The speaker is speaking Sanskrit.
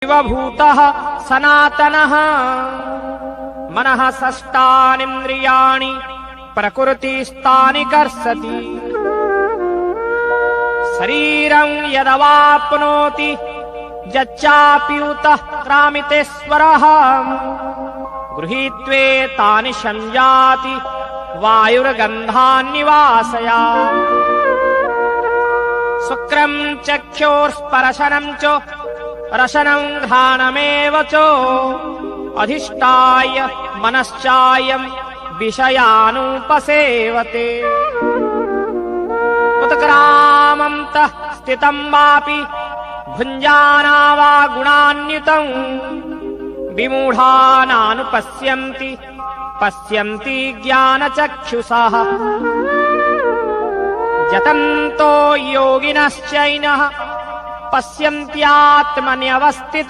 शिवभूतः सनातनः मनः षष्ठानीन्द्रियाणि प्रकृतिस्थानि कर्षति। शरीरं यदवाप्नोति यच्चाप्युतः क्रामितेश्वरः गृहीत्वेतानि संयाति वायुर्गन्धान्निवासया। शुक्रं चक्षुर्स्पर्शनं च रसनं घ्राणमेव च अधिष्ठाय मनश्चायं विषयानुपसेवते। उत्क्रामन्तः स्थितं वापि भुञ्जाना वा गुणान्युतं विमूढानानुपश्यन्ति पश्यन्ति ज्ञानचक्षुषः। यतन्तो योगिनश्चैनः पश्यन्त्यात्मन्यवस्थितम्।